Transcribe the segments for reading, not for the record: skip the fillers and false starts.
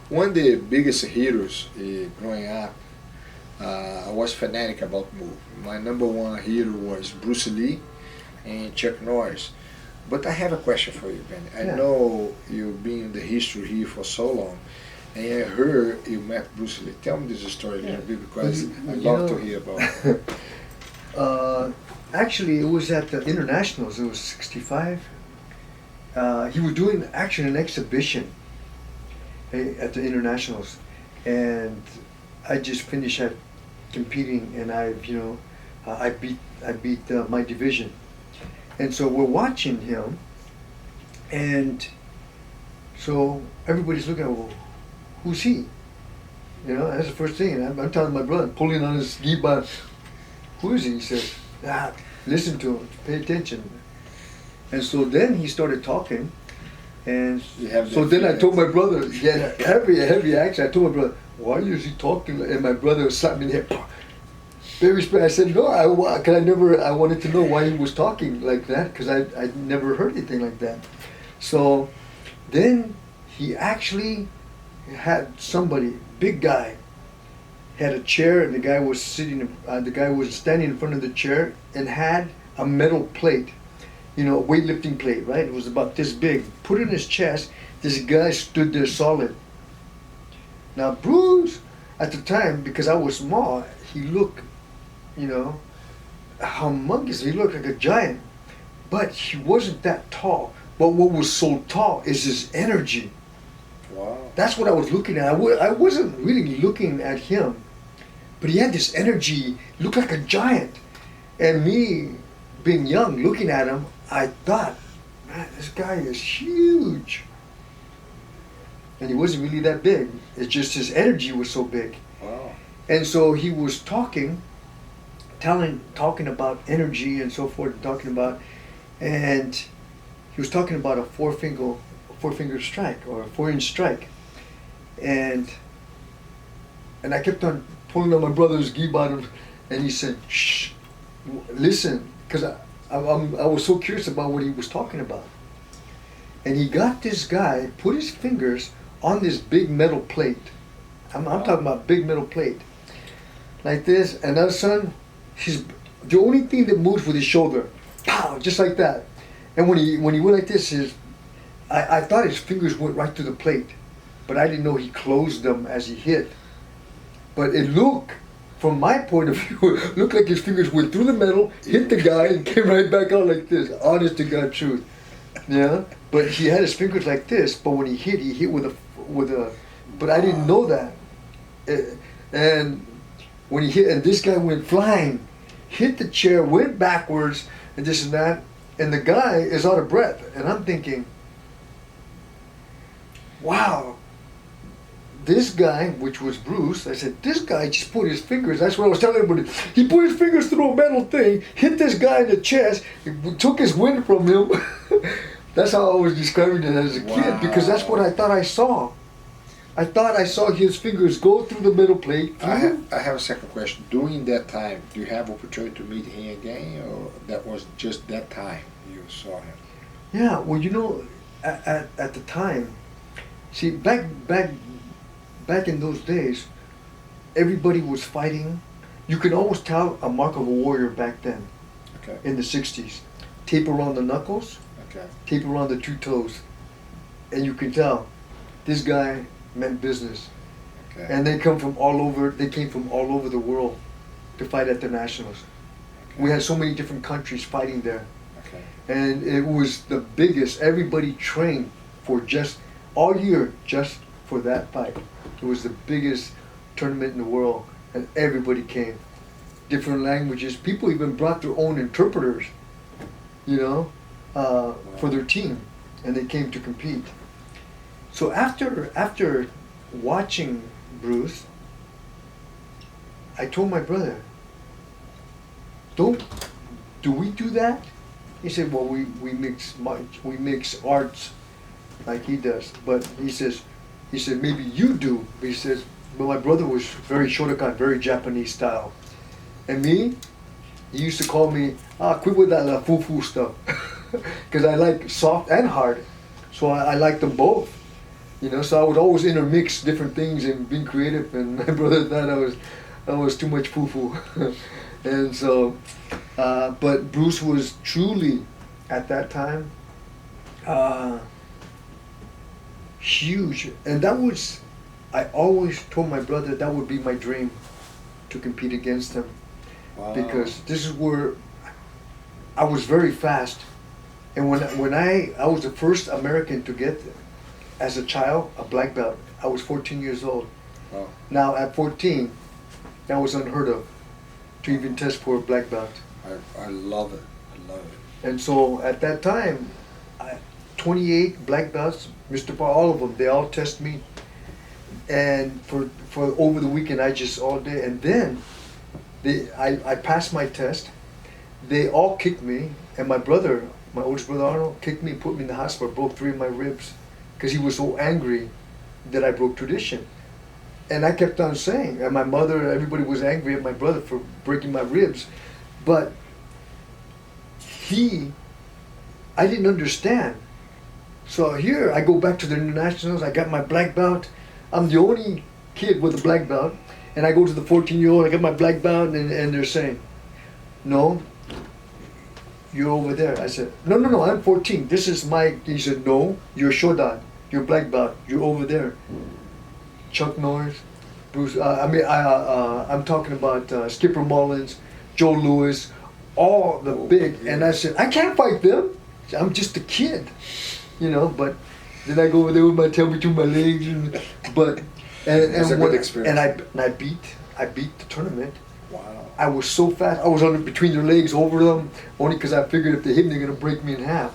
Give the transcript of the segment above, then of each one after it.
One of the biggest heroes growing up, I was fanatic about movie. My number one hero was Bruce Lee and Chuck Norris. But I have a question for you, Ben. I Yeah. know you've been in the history here for so long, and I heard you met Bruce Lee. Tell me this story a Yeah. little bit because I'd You love to know, hear about it. actually, it was at the internationals. It was '65. He was doing actually an exhibition at the internationals, and I just finished at competing, and I beat my division, and so we're watching him, and so everybody's looking at, well, who's he? That's the first thing. And I'm telling my brother, pulling on his ski bar, who is he? He says, listen to him, pay attention. And so then he started talking, and You have so that then I feeling. told my brother, he had a heavy accent. I told my brother, why is he talking? And my brother slapped me in the head. Very spread. I said, no, I wanted to know why he was talking like that, because I never heard anything like that. So then he actually had somebody, big guy, had a chair, and the guy was standing in front of the chair and had a metal plate, a weightlifting plate, right? It was about this big. Put it in his chest. This guy stood there solid. Now Bruce, at the time, because I was small, he looked, humongous. He looked like a giant, but he wasn't that tall. But what was so tall is his energy. Wow. That's what I was looking at. I wasn't really looking at him, but he had this energy, looked like a giant. And me, being young, looking at him, I thought, man, this guy is huge. And he wasn't really that big. It's just his energy was so big. Wow. And so he was talking about energy and so forth, and he was talking about a four finger strike, or a 4-inch strike. And I kept on pulling on my brother's gi bottom, and he said, shh, listen, because I was so curious about what he was talking about. And he got this guy, put his fingers on this big metal plate. I'm talking about big metal plate. Like this, and all of a sudden, the only thing that moves with his shoulder, pow, just like that. And when he went like this, I thought his fingers went right through the plate, but I didn't know he closed them as he hit. But it looked, from my point of view, looked like his fingers went through the metal, hit the guy, and came right back out like this. Honest to God truth. Yeah? But he had his fingers like this, but when he hit with a, but I didn't know that. And when he hit, and this guy went flying, hit the chair, went backwards, and this and that, and the guy is out of breath. And I'm thinking, wow, this guy, which was Bruce, I said, this guy just put his fingers, that's what I was telling everybody, he put his fingers through a metal thing, hit this guy in the chest, took his wind from him. That's how I was describing it as a kid, because that's what I thought I saw. I thought I saw his fingers go through the metal plate. I have a second question. During that time, do you have opportunity to meet him again, or that was just that time you saw him? Yeah, well, at the time, see, back in those days, everybody was fighting. You could always tell a mark of a warrior back then. Okay. In the '60s, tape around the knuckles, Okay. tape around the two toes, and you can tell this guy meant business. Okay. And they came from all over the world to fight at the nationals. Okay. We had so many different countries fighting there. Okay. And it was the biggest. Everybody trained for just all year just for that fight. It was the biggest tournament in the world, and everybody came. Different languages. People even brought their own interpreters, for their team, and they came to compete. So after watching Bruce, I told my brother, do we do that? He said, well, we mix arts like he does. But he said, maybe you do. But he says, but my brother was very Shotokan, very Japanese style. And me, he used to call me, quit with that foo-foo stuff. Because I like soft and hard. So I like them both. You know, so I would always intermix different things and being creative, and my brother thought I was too much foo-foo. And so, but Bruce was truly, at that time, huge. And that was, I always told my brother that would be my dream, to compete against him. Wow. Because this is where I was very fast. And when I was the first American to get, as a child, a black belt. I was 14 years old. Wow. Now at 14, that was unheard of, to even test for a black belt. I love it. I love it. And so at that time, 28 black belts, Mr. Paul, all of them, they all test me. And for over the weekend, I just all day. And then I passed my test. They all kicked me, and my brother, my oldest brother Arnold, kicked me, put me in the hospital, broke 3 of my ribs, because he was so angry that I broke tradition. And I kept on saying, and my mother, everybody was angry at my brother for breaking my ribs. But I didn't understand. So here I go back to the internationals, I got my black belt. I'm the only kid with a black belt. And I go to the 14-year-old, I got my black belt, and they're saying, no, you're over there. I said, no, I'm 14. This is my, he said, no, you're Shodan. You're black belt. You're over there. Chuck Norris, Bruce, I'm talking about Skipper Mullins, Joe Louis, all the big, yeah. And I said, I can't fight them. I'm just a kid, you know, but then I go over there with my tail between my legs, and It's a good experience. And I beat the tournament. Wow. I was so fast. I was on between their legs, over them, only because I figured if they hit me, they're gonna break me in half.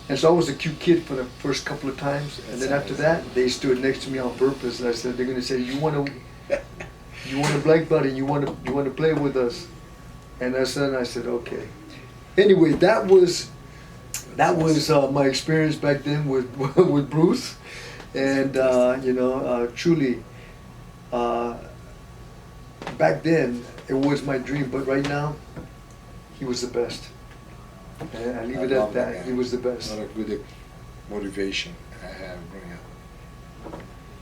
And so I was a cute kid for the first couple of times, and then after that, they stood next to me on purpose. And I said, they're gonna say, you want a black belt, and you want to play with us. And I said, okay. Anyway, that was my experience back then with with Bruce, and truly, back then it was my dream. But right now, he was the best. And I leave it at that. He was the best. What a good motivation I have growing up.